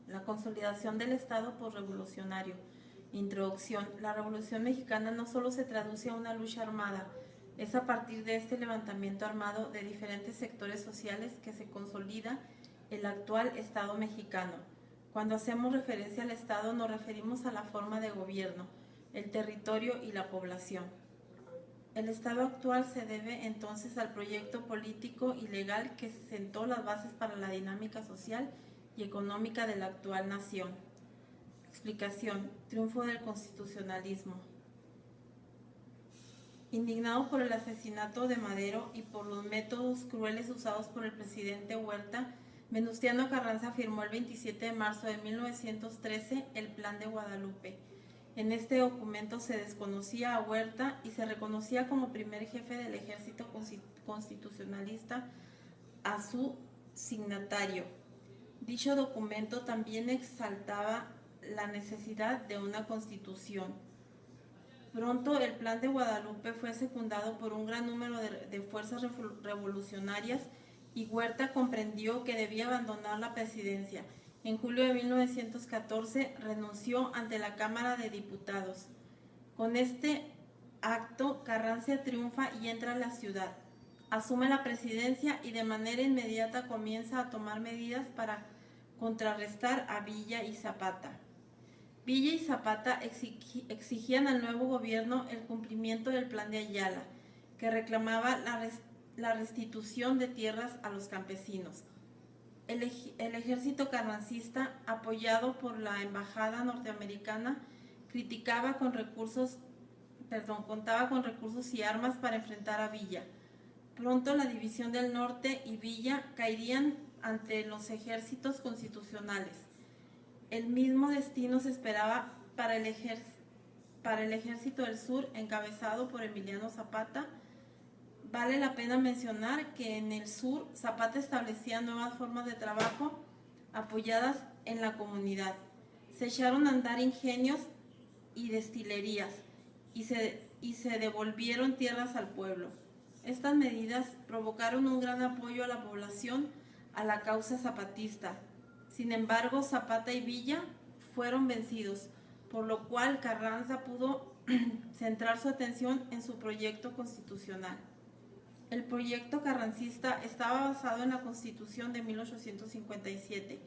La consolidación del Estado posrevolucionario. Introducción. La Revolución Mexicana no solo se traduce a una lucha armada, es a partir de este levantamiento armado de diferentes sectores sociales que se consolida el actual Estado mexicano. Cuando hacemos referencia al Estado nos referimos a la forma de gobierno, el territorio y la población. El Estado actual se debe entonces al proyecto político y legal que sentó las bases para la dinámica social y económica de la actual nación. Explicación. Triunfo del constitucionalismo. Indignado por el asesinato de Madero y por los métodos crueles usados por el presidente Huerta, Venustiano Carranza firmó el 27 de marzo de 1913 el Plan de Guadalupe. En este documento se desconocía a Huerta y se reconocía como primer jefe del ejército constitucionalista a su signatario. Dicho documento también exaltaba la necesidad de una constitución. Pronto el Plan de Guadalupe fue secundado por un gran número de fuerzas revolucionarias y Huerta comprendió que debía abandonar la presidencia. En julio de 1914 renunció ante la Cámara de Diputados. Con este acto, Carranza triunfa y entra a la ciudad. Asume la presidencia y de manera inmediata comienza a tomar medidas para contrarrestar a Villa y Zapata. Villa y Zapata exigían al nuevo gobierno el cumplimiento del Plan de Ayala, que reclamaba la restitución de tierras a los campesinos. El ejército carrancista, apoyado por la embajada norteamericana, contaba con recursos y armas para enfrentar a Villa. Pronto la división del norte y Villa caerían ante los ejércitos constitucionales. El mismo destino se esperaba para el ejército del sur, encabezado por Emiliano Zapata. Vale la pena mencionar que en el sur Zapata establecía nuevas formas de trabajo apoyadas en la comunidad. Se echaron a andar ingenios y destilerías y se devolvieron tierras al pueblo. Estas medidas provocaron un gran apoyo a la población a la causa zapatista. Sin embargo, Zapata y Villa fueron vencidos, por lo cual Carranza pudo centrar su atención en su proyecto constitucional. El proyecto carrancista estaba basado en la Constitución de 1857.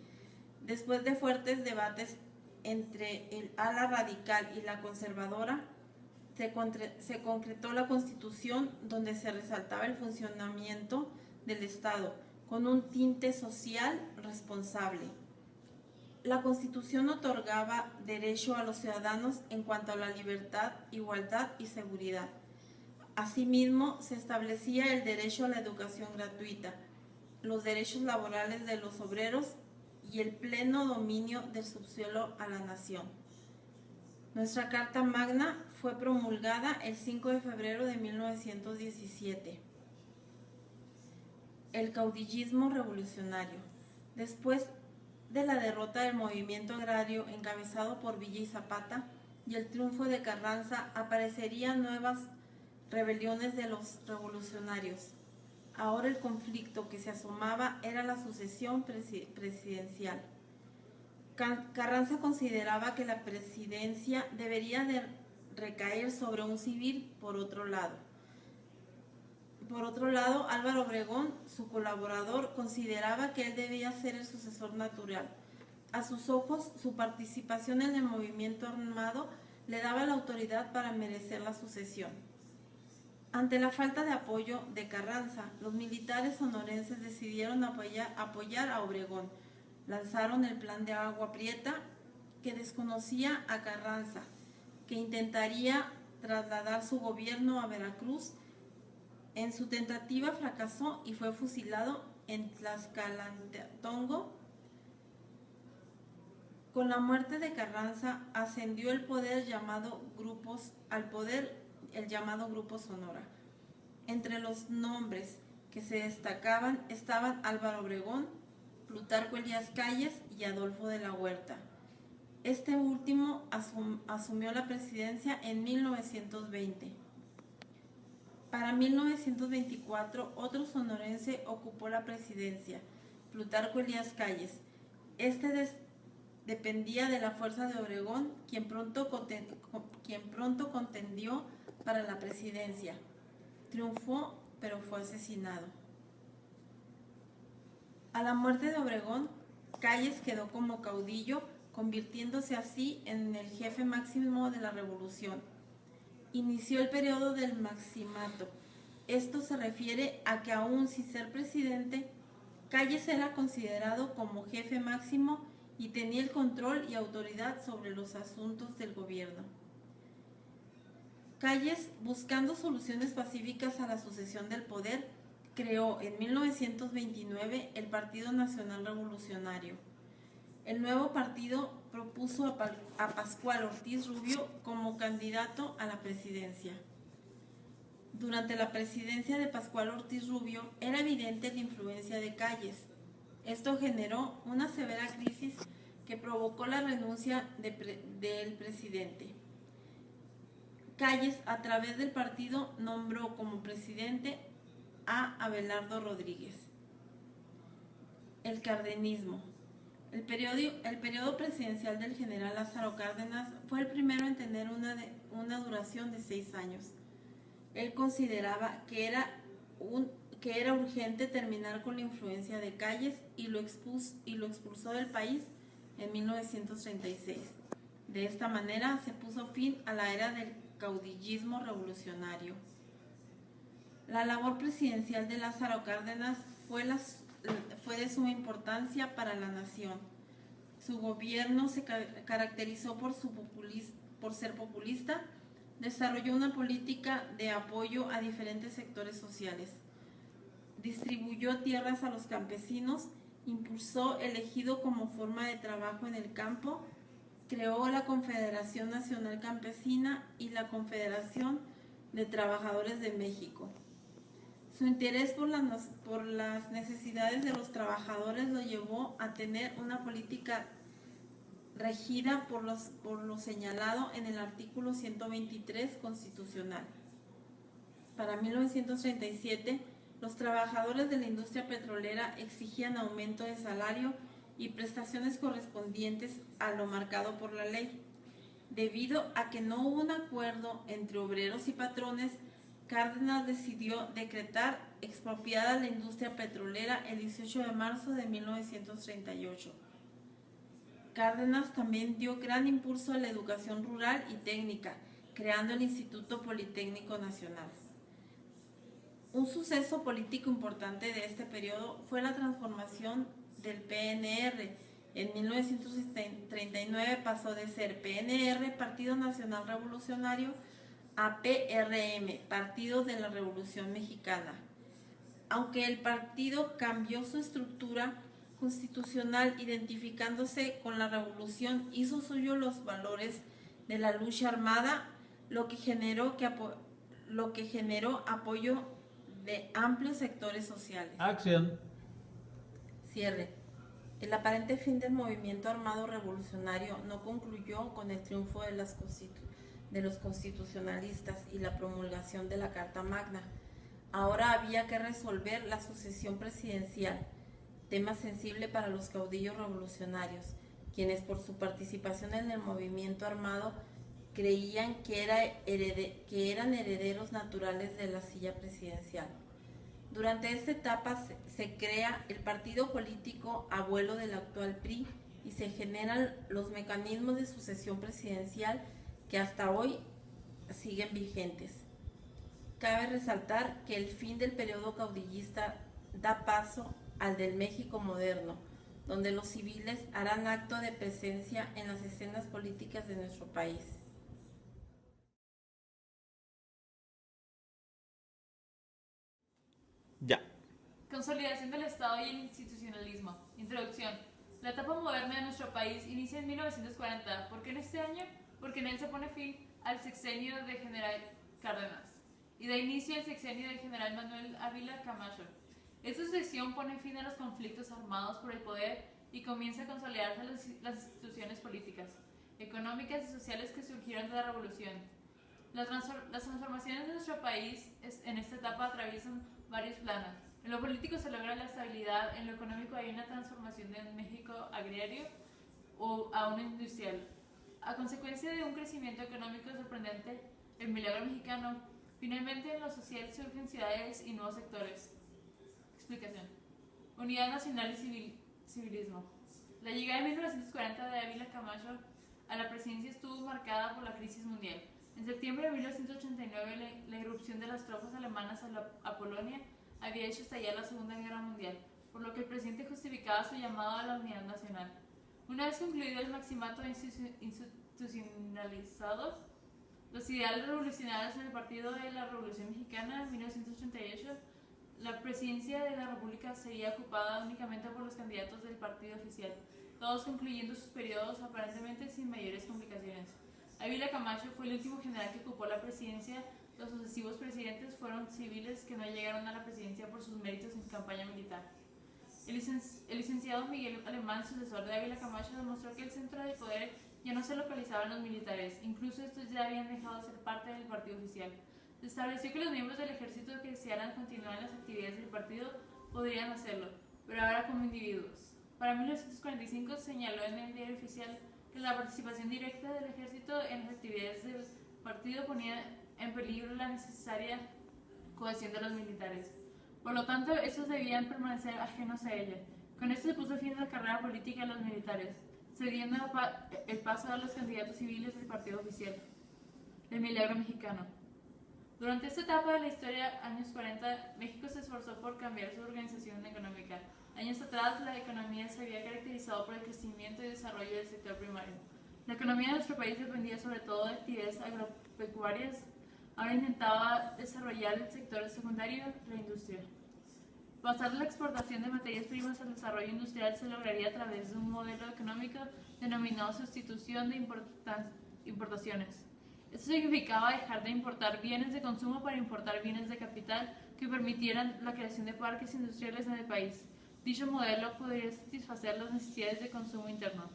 Después de fuertes debates entre el ala radical y la conservadora, se concretó la Constitución, donde se resaltaba el funcionamiento del Estado con un tinte social responsable. La Constitución otorgaba derecho a los ciudadanos en cuanto a la libertad, igualdad y seguridad. Asimismo, se establecía el derecho a la educación gratuita, los derechos laborales de los obreros y el pleno dominio del subsuelo a la nación. Nuestra Carta Magna fue promulgada el 5 de febrero de 1917. El caudillismo revolucionario. Después de la derrota del movimiento agrario encabezado por Villa y Zapata y el triunfo de Carranza, aparecerían nuevas rebeliones de los revolucionarios. Ahora el conflicto que se asomaba era la sucesión presidencial. Carranza consideraba que la presidencia debería de recaer sobre un civil. Por otro lado, Álvaro Obregón, su colaborador, consideraba que él debía ser el sucesor natural. A sus ojos, su participación en el movimiento armado le daba la autoridad para merecer la sucesión. Ante la falta de apoyo de Carranza, los militares sonorenses decidieron apoyar a Obregón. Lanzaron el Plan de Agua Prieta, que desconocía a Carranza, que intentaría trasladar su gobierno a Veracruz. En su tentativa fracasó y fue fusilado en Tlaxcalantongo. Con la muerte de Carranza ascendió el llamado Grupo Sonora. Entre los nombres que se destacaban estaban Álvaro Obregón, Plutarco Elías Calles y Adolfo de la Huerta. Este último asumió la presidencia en 1920. Para 1924, otro sonorense ocupó la presidencia, Plutarco Elías Calles, dependía de la Fuerza de Obregón, quien pronto contendió para la presidencia. Triunfó, pero fue asesinado. A la muerte de Obregón, Calles quedó como caudillo, convirtiéndose así en el jefe máximo de la revolución. Inició el periodo del maximato. Esto se refiere a que aún sin ser presidente, Calles era considerado como jefe máximo y tenía el control y autoridad sobre los asuntos del gobierno. Calles, buscando soluciones pacíficas a la sucesión del poder, creó en 1929 el Partido Nacional Revolucionario. El nuevo partido propuso a Pascual Ortiz Rubio como candidato a la presidencia. Durante la presidencia de Pascual Ortiz Rubio era evidente la influencia de Calles. Esto generó una severa crisis que provocó la renuncia del presidente. Calles, a través del partido, nombró como presidente a Abelardo Rodríguez. El cardenismo. El periodo presidencial del general Lázaro Cárdenas fue el primero en tener una duración de 6 años. Él consideraba que era urgente terminar con la influencia de Calles y lo expulsó del país en 1936. De esta manera se puso fin a la era del caudillismo revolucionario. La labor presidencial de Lázaro Cárdenas fue de suma importancia para la nación. Su gobierno se caracterizó por ser populista. Desarrolló una política de apoyo a diferentes sectores sociales. Distribuyó tierras a los campesinos, impulsó el ejido como forma de trabajo en el campo, creó la Confederación Nacional Campesina y la Confederación de Trabajadores de México. Su interés por las necesidades de los trabajadores lo llevó a tener una política regida por lo señalado en el artículo 123 constitucional. Para 1937, los trabajadores de la industria petrolera exigían aumento de salario y prestaciones correspondientes a lo marcado por la ley. Debido a que no hubo un acuerdo entre obreros y patrones, Cárdenas decidió decretar expropiada la industria petrolera el 18 de marzo de 1938. Cárdenas también dio gran impulso a la educación rural y técnica, creando el Instituto Politécnico Nacional. Un suceso político importante de este periodo fue la transformación del PNR. En 1939 pasó de ser PNR, Partido Nacional Revolucionario, a PRM, Partido de la Revolución Mexicana. Aunque el partido cambió su estructura constitucional identificándose con la revolución, hizo suyo los valores de la lucha armada, lo que generó apoyo de amplios sectores sociales. Acción. Cierre. El aparente fin del movimiento armado revolucionario no concluyó con el triunfo de los constitucionalistas y la promulgación de la Carta Magna. Ahora había que resolver la sucesión presidencial, tema sensible para los caudillos revolucionarios, quienes por su participación en el movimiento armado creían que eran herederos naturales de la silla presidencial. Durante esta etapa se crea el partido político abuelo del actual PRI y se generan los mecanismos de sucesión presidencial que hasta hoy siguen vigentes. Cabe resaltar que el fin del periodo caudillista da paso al del México moderno, donde los civiles harán acto de presencia en las escenas políticas de nuestro país. Ya. Consolidación del Estado y el institucionalismo. Introducción. La etapa moderna de nuestro país inicia en 1940. ¿Por qué en este año? Porque en él se pone fin al sexenio de General Cárdenas y da inicio al sexenio del General Manuel Ávila Camacho. Esta sucesión pone fin a los conflictos armados por el poder y comienza a consolidarse las instituciones políticas, económicas y sociales que surgieron de la revolución. Las transformaciones de nuestro país en esta etapa atraviesan varios planos. En lo político se logra la estabilidad, en lo económico hay una transformación de un México agrario a uno industrial. A consecuencia de un crecimiento económico sorprendente, el milagro mexicano, finalmente en lo social surgen ciudades y nuevos sectores. Explicación. Unidad nacional y civilismo. La llegada en 1940 de Ávila Camacho a la presidencia estuvo marcada por la crisis mundial. En septiembre de 1989, la irrupción de las tropas alemanas a Polonia había hecho estallar la Segunda Guerra Mundial, por lo que el presidente justificaba su llamado a la unidad nacional. Una vez concluido el maximato institucionalizado, los ideales revolucionarios en el Partido de la Revolución Mexicana en 1988, la presidencia de la República sería ocupada únicamente por los candidatos del partido oficial, todos concluyendo sus periodos aparentemente sin mayores complicaciones. Ávila Camacho fue el último general que ocupó la presidencia. Los sucesivos presidentes fueron civiles que no llegaron a la presidencia por sus méritos en campaña militar. El licenciado Miguel Alemán, sucesor de Ávila Camacho, demostró que el centro del poder ya no se localizaba en los militares, incluso estos ya habían dejado de ser parte del partido oficial. Se estableció que los miembros del ejército que desearan continuar las actividades del partido podrían hacerlo, pero ahora como individuos. Para 1945 señaló en el diario oficial que la participación directa del ejército en las actividades del partido ponía en peligro la necesaria cohesión de los militares. Por lo tanto, estos debían permanecer ajenos a ella. Con esto se puso fin a la carrera política de los militares, cediendo el paso a los candidatos civiles del partido oficial. El milagro mexicano. Durante esta etapa de la historia, años 40, México se esforzó por cambiar su organización económica. Años atrás, la economía se había caracterizado por el crecimiento y desarrollo del sector primario. La economía de nuestro país dependía sobre todo de actividades agropecuarias. Ahora intentaba desarrollar el sector secundario, la industria. Pasar la exportación de materias primas al desarrollo industrial se lograría a través de un modelo económico denominado sustitución de importaciones. Esto significaba dejar de importar bienes de consumo para importar bienes de capital que permitieran la creación de parques industriales en el país. Dicho modelo podría satisfacer las necesidades de consumo interno.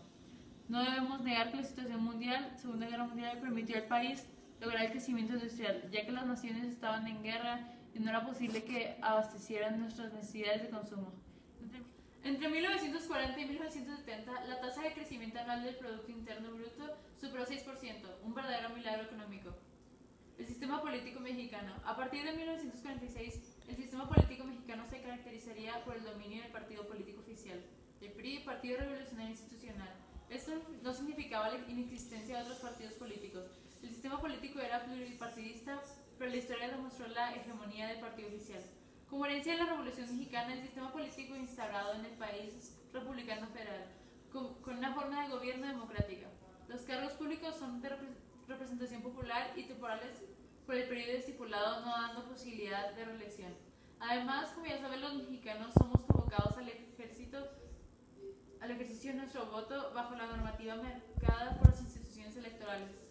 No debemos negar que la situación mundial, Segunda Guerra Mundial, permitió al país lograr el crecimiento industrial, ya que las naciones estaban en guerra y no era posible que abastecieran nuestras necesidades de consumo. Entre 1940 y 1970, la tasa de crecimiento anual del Producto Interno Bruto superó 6%, un verdadero milagro económico. El sistema político mexicano. A partir de 1946, el sistema político mexicano se caracterizaría por el dominio del partido político oficial, el PRI, Partido Revolucionario Institucional. Esto no significaba la inexistencia de otros partidos políticos. El sistema político era pluripartidista, pero la historia demostró la hegemonía del partido oficial. Como herencia de la Revolución Mexicana, el sistema político instaurado en el país es republicano federal, con una forma de gobierno democrática. Los cargos públicos son de representación popular y temporales por el periodo estipulado, no dando posibilidad de reelección. Además, como ya saben, los mexicanos somos convocados al ejercicio de nuestro voto bajo la normativa marcada por las instituciones electorales.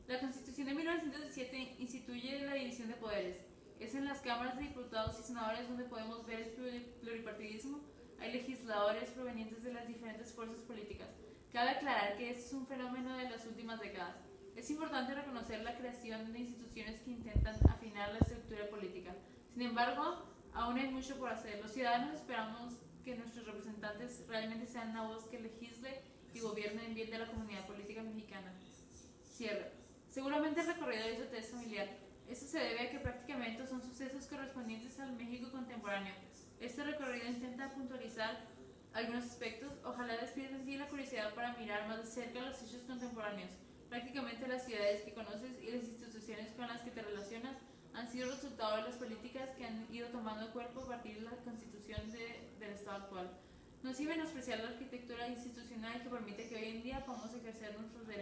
La Constitución de 1917 instituye la división de poderes. Es en las cámaras de diputados y senadores donde podemos ver el pluripartidismo. Hay legisladores provenientes de las diferentes fuerzas políticas. Cabe aclarar que este es un fenómeno de las últimas décadas. Es importante reconocer la creación de instituciones que intentan afinar la estructura política. Sin embargo, aún hay mucho por hacer. Los ciudadanos esperamos que nuestros representantes realmente sean la voz que legisle y gobierne en bien de la comunidad política mexicana. Cierre. Seguramente el recorrido hizo test familiar. Esto se debe a que prácticamente son sucesos correspondientes al México contemporáneo. Este recorrido intenta puntualizar algunos aspectos. Ojalá despierten en ti la curiosidad para mirar más de cerca los hechos contemporáneos. Prácticamente las ciudades que conoces y las instituciones con las que te relacionas han sido resultado de las políticas que han ido tomando cuerpo a partir de la constitución del Estado actual. No es sin menospreciar la arquitectura institucional que permite que hoy en día podamos ejercer nuestros derechos